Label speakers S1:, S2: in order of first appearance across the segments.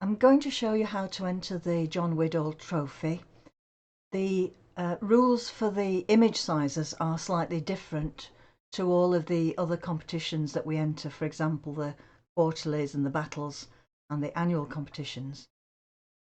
S1: I'm going to show you how to enter the John Widdall Trophy. The rules for the image sizes are slightly different to all of the other competitions that we enter, for example the quarterlies and the battles and the annual competitions,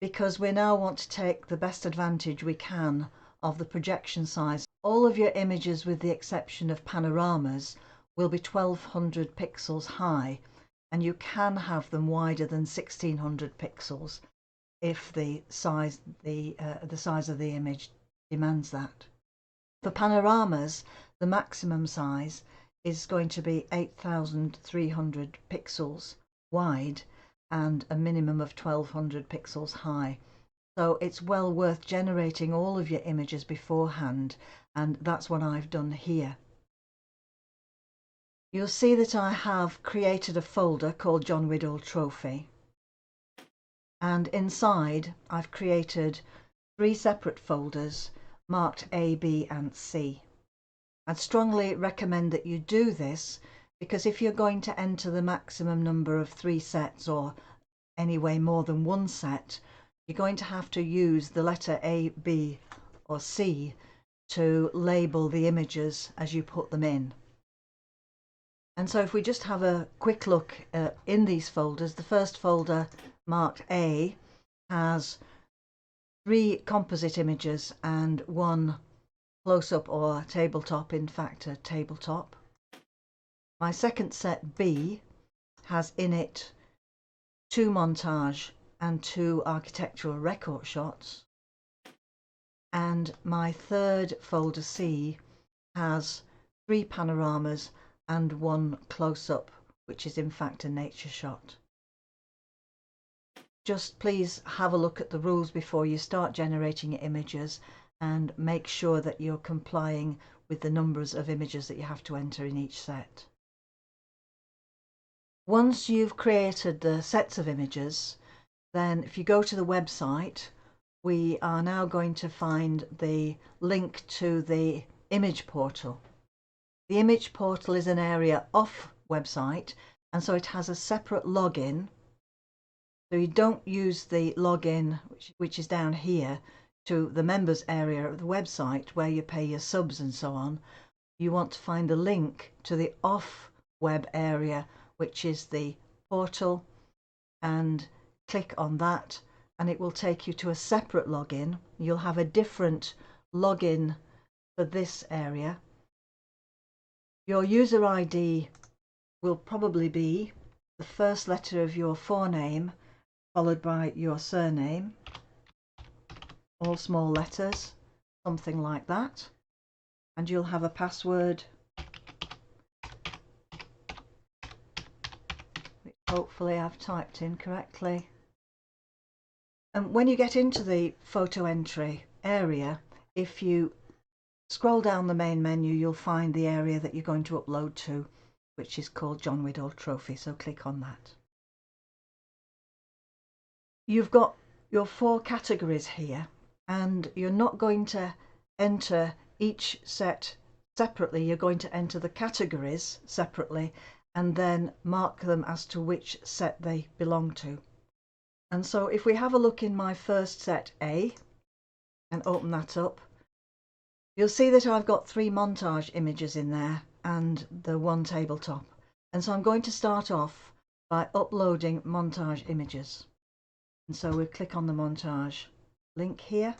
S1: because we now want to take the best advantage we can of the projection size. All of your images, with the exception of panoramas, will be 1200 pixels high, and you can have them wider than 1600 pixels if the size of the image demands that. For panoramas, the maximum size is going to be 8300 pixels wide and a minimum of 1200 pixels high. So it's well worth generating all of your images beforehand, and that's what I've done here. You'll see that I have created a folder called John Widdall Trophy, and inside I've created 3 separate folders marked A, B and C. I'd strongly recommend that you do this, because if you're going to enter the maximum number of 3 sets, or anyway more than 1 set, you're going to have to use the letter A, B or C to label the images as you put them in. And so if we just have a quick look in these folders, the first folder marked A has 3 composite images and 1 close-up or tabletop, in fact a tabletop. My second set B has in it 2 montage and 2 architectural record shots, and my third folder C has 3 panoramas and 1 close-up, which is in fact a nature shot. Just please have a look at the rules before you start generating your images, and make sure that you're complying with the numbers of images that you have to enter in each set. Once you've created the sets of images, then if you go to the website, we are now going to find the link to the image portal. The image portal is an area off website, and so it has a separate login. So you don't use the login, which is down here, to the members area of the website where you pay your subs and so on. You want to find the link to the off web area, which is the portal, and click on that, and it will take you to a separate login. You'll have a different login for this area. Your user ID will probably be the first letter of your forename followed by your surname, all small letters, something like that, and you'll have a password which hopefully I've typed in correctly. And when you get into the photo entry area, if you scroll down the main menu, you'll find the area that you're going to upload to, which is called John Widdall Trophy, so click on that. You've got your 4 categories here, and you're not going to enter each set separately. You're going to enter the categories separately and then mark them as to which set they belong to. And so if we have a look in my first set A and open that up, you'll see that I've got 3 montage images in there and the 1 tabletop. And so I'm going to start off by uploading montage images. And so we'll click on the montage link here,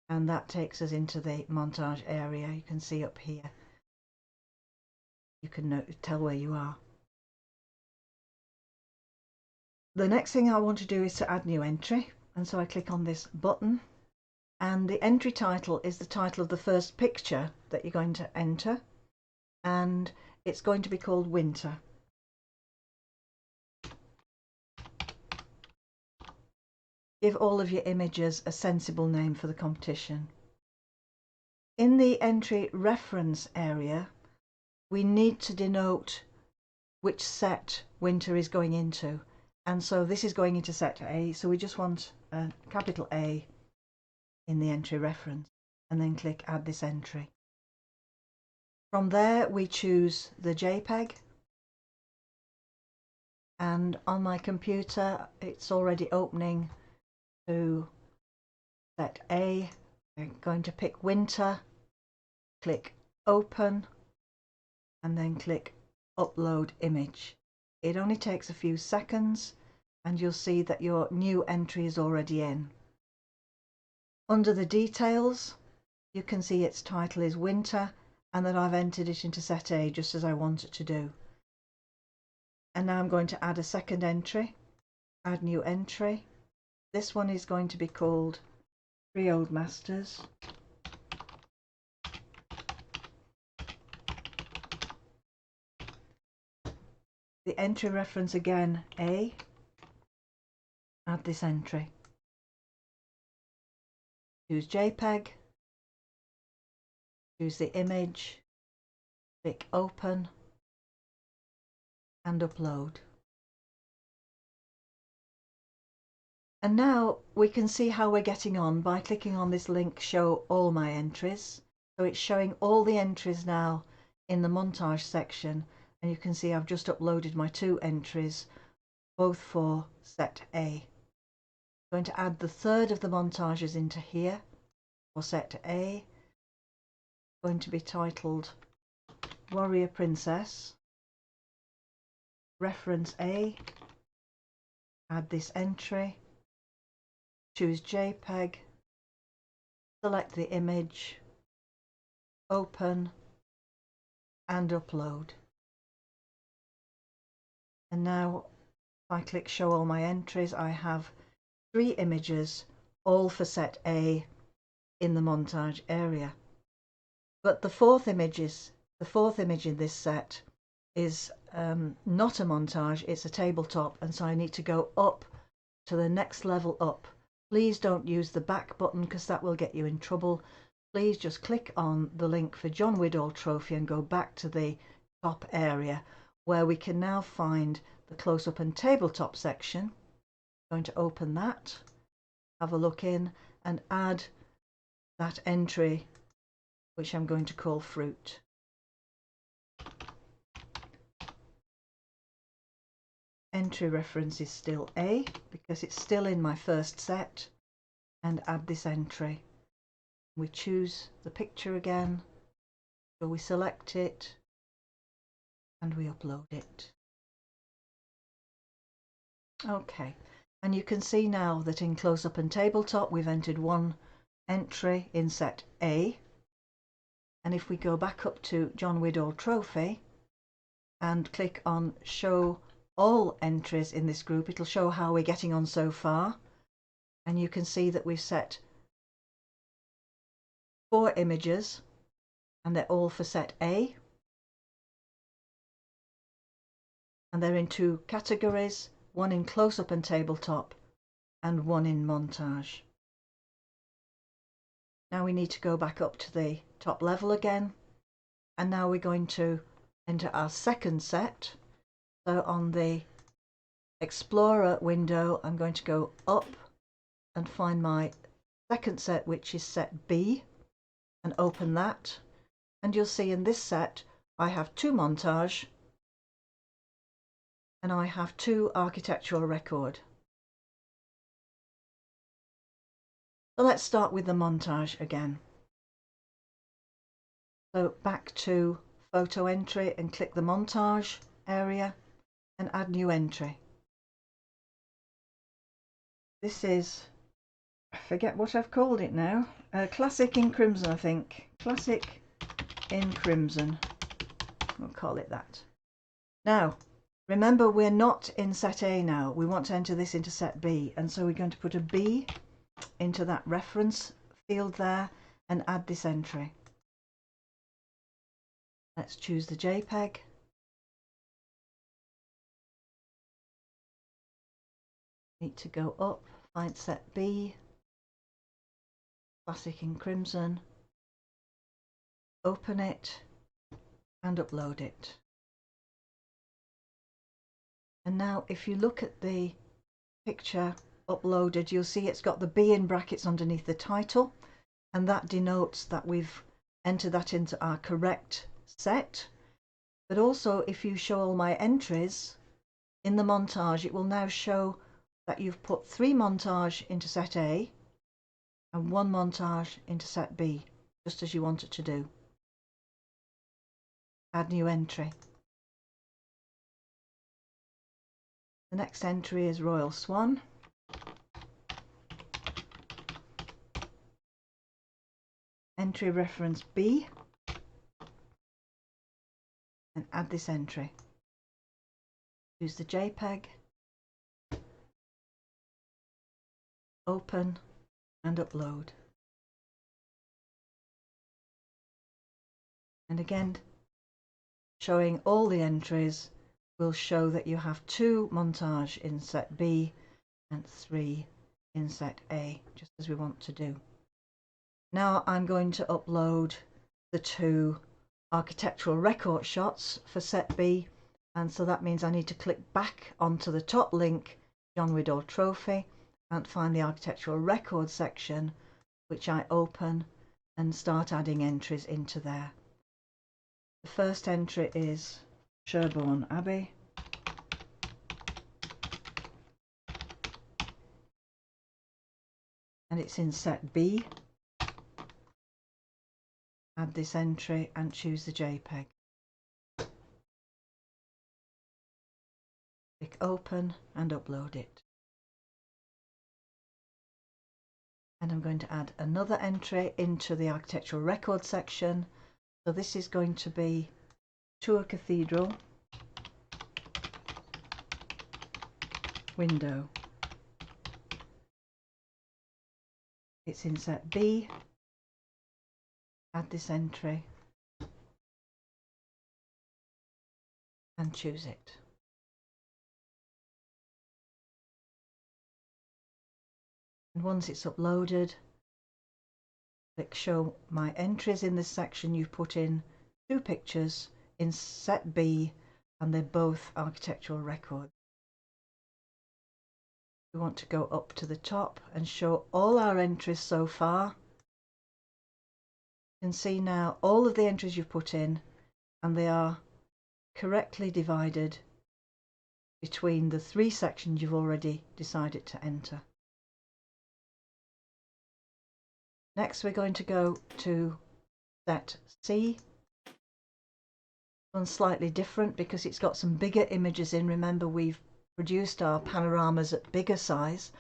S1: and that takes us into the montage area. You can see up here, you can tell where you are. The next thing I want to do is to add new entry, and so I click on this button, and the entry title is the title of the first picture that you're going to enter, and it's going to be called Winter. Give all of your images a sensible name for the competition. In the entry reference area, we need to denote which set Winter is going into, and so this is going into set A, so we just want a capital A in the entry reference, and then click add this entry. From there we choose the JPEG, and on my computer it's already opening to set A. I'm going to pick winter, click open, and then click upload image. It only takes a few seconds and you'll see that your new entry is already in. Under the details you can see its title is winter and that I've entered it into set A just as I want it to do. And now I'm going to add a second entry, add new entry. This one is going to be called 3 Old Masters. The entry reference again A, add this entry. Choose JPEG, choose the image, click open and upload. And now we can see how we're getting on by clicking on this link, show all my entries. So it's showing all the entries now in the montage section, and you can see I've just uploaded my 2 entries, both for set A. I'm going to add the third of the montages into here for set A. Going to be titled Warrior Princess. Reference A, add this entry, choose JPEG, select the image, open and upload. And now if I click show all my entries, I have 3 images, all for set A in the montage area. But the fourth image in this set is not a montage, it's a tabletop, and so I need to go up to the next level up. Please don't use the back button because that will get you in trouble. Please just click on the link for John Widdall Trophy and go back to the top area where we can now find the close-up and tabletop section. I'm going to open that, have a look in and add that entry which I'm going to call fruit. Entry reference is still A because it's still in my first set, and add this entry. We choose the picture again, so we select it and we upload it. Okay, and you can see now that in close-up and tabletop we've entered 1 entry in set A, and if we go back up to John Widdall Trophy and click on show all entries in this group, it'll show how we're getting on so far, and you can see that we've set 4 images and they're all for set A, and they're in 2 categories, 1 in close-up and tabletop and 1 in montage. Now we need to go back up to the top level again, and now we're going to enter our second set. So on the Explorer window I'm going to go up and find my second set, which is set B, and open that, and you'll see in this set I have 2 montage and I have 2 architectural record. So let's start with the montage again. So back to Photoentry and click the montage area and add new entry. This is, I forget what I've called it now, Classic in Crimson, I think. Classic in Crimson, we'll call it that. Now remember, we're not in set A now, we want to enter this into set B, and so we're going to put a B into that reference field there and add this entry. Let's choose the JPEG. Need to go up, find set B, Classic in Crimson, open it and upload it. And now if you look at the picture uploaded, you'll see it's got the B in brackets underneath the title, and that denotes that we've entered that into our correct set. But also if you show all my entries in the montage, it will now show that you've put 3 montage into set A and 1 montage into set B, just as you want it to do. Add new entry. The next entry is Royal Swan. Entry reference B, and add this entry. Use the JPEG, open and upload. And again, showing all the entries will show that you have 2 montage in set B and 3 in set A, just as we want to do. Now I'm going to upload the 2 architectural record shots for set B, and so that means I need to click back onto the top link, John Widdall Trophy, and find the architectural record section, which I open and start adding entries into there. The first entry is Sherborne Abbey. And it's in set B. Add this entry and choose the JPEG. Click open and upload it. And I'm going to add another entry into the architectural record section. So this is going to be to a cathedral, window. It's in set B. Add this entry and choose it. And once it's uploaded, click show my entries in this section. You've put in 2 pictures in set B and they're both architectural records. We want to go up to the top and show all our entries so far. You can see now all of the entries you've put in, and they are correctly divided between the 3 sections you've already decided to enter. Next we're going to go to set C. One's slightly different because it's got some bigger images in. Remember, we've produced our panoramas at bigger size.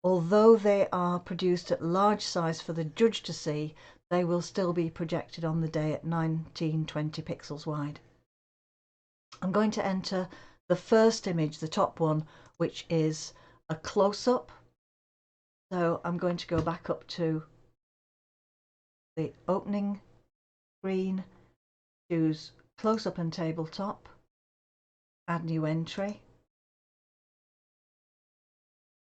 S1: Although they are produced at large size for the judge to see, they will still be projected on the day at 1920 pixels wide. I'm going to enter the first image, the top one, which is a close-up. So I'm going to go back up to the opening screen, choose close-up and tabletop, add new entry.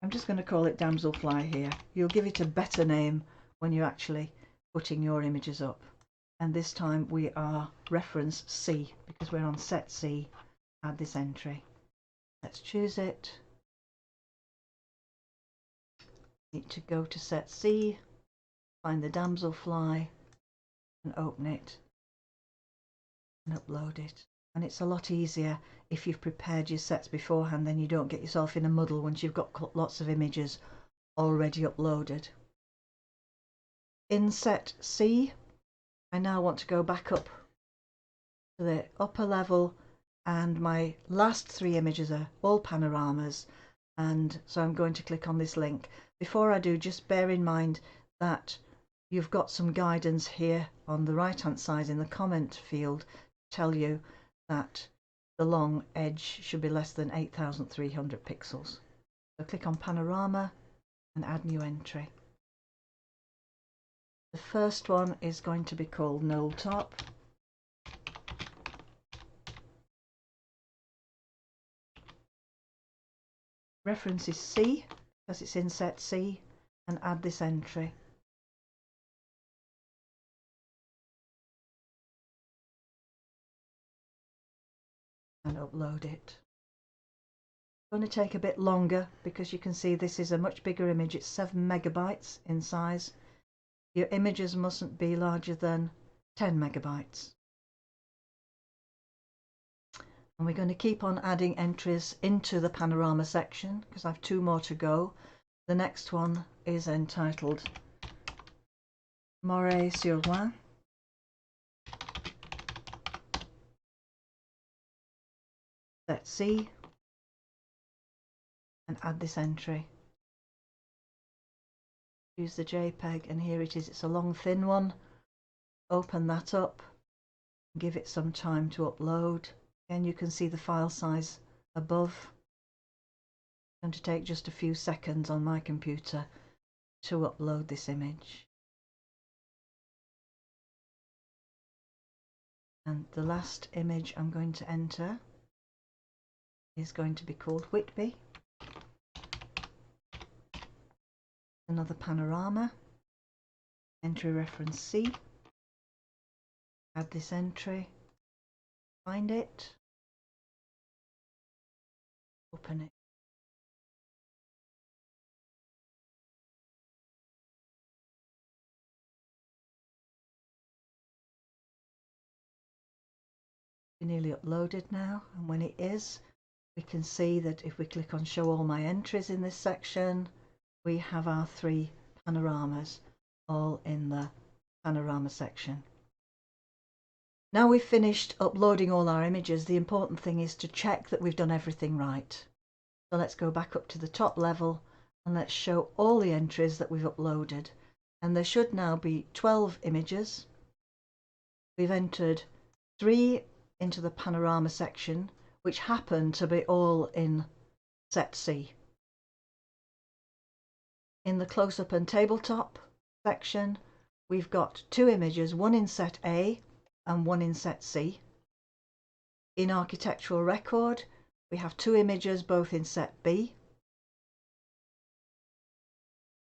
S1: I'm just going to call it Damselfly here. You'll give it a better name when you're actually putting your images up. And this time we are reference C because we're on set C. Add this entry. Let's choose it. Need to go to set C, find the damselfly and open it and upload it. And it's a lot easier if you've prepared your sets beforehand, then you don't get yourself in a muddle once you've got lots of images already uploaded. In set C, I now want to go back up to the upper level, and my last 3 images are all panoramas, and so I'm going to click on this link. Before I do, just bear in mind that you've got some guidance here on the right hand side in the comment field to tell you that the long edge should be less than 8300 pixels. So click on panorama and add new entry. The first one is going to be called Knoll Top. Reference is C because it's in set C, and add this entry. And upload it. It's going to take a bit longer because you can see this is a much bigger image. It's 7 megabytes in size. Your images mustn't be larger than 10 megabytes. And we're going to keep on adding entries into the panorama section because I have 2 more to go. The next one is entitled Moret-sur-Loing. Set C and add this entry. Use the JPEG and here it is. It's a long thin one. Open that up and give it some time to upload. Again, you can see the file size above. It's going to take just a few seconds on my computer to upload this image. And the last image I'm going to enter is going to be called Whitby. Another panorama. Entry reference C. Add this entry. Find it. Open it. Nearly uploaded now, and when it is, we can see that if we click on show all my entries in this section, we have our 3 panoramas all in the panorama section. Now we've finished uploading all our images, the important thing is to check that we've done everything right. So let's go back up to the top level and let's show all the entries that we've uploaded, and there should now be 12 images. We've entered 3 into the panorama section, which happen to be all in set C. In the close-up and tabletop section, we've got 2 images, one in set A and one in set C. In architectural record, we have 2 images, both in set B.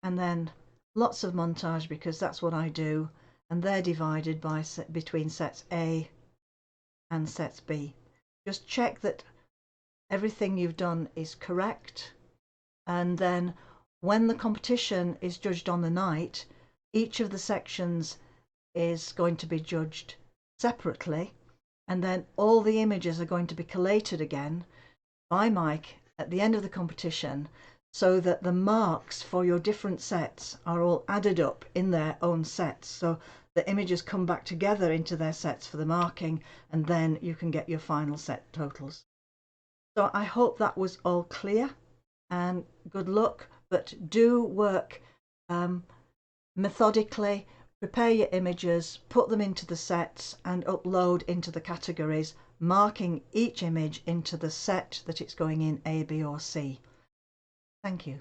S1: And then lots of montage because that's what I do, and they're divided by between sets A and sets B. Just check that everything you've done is correct, and then when the competition is judged on the night, each of the sections is going to be judged separately, and then all the images are going to be collated again by Mike at the end of the competition, so that the marks for your different sets are all added up in their own sets, so the images come back together into their sets for the marking, and then you can get your final set totals. So I hope that was all clear, and good luck, but do work methodically. Prepare your images, put them into the sets and upload into the categories, marking each image into the set that it's going in, A, B or C. Thank you.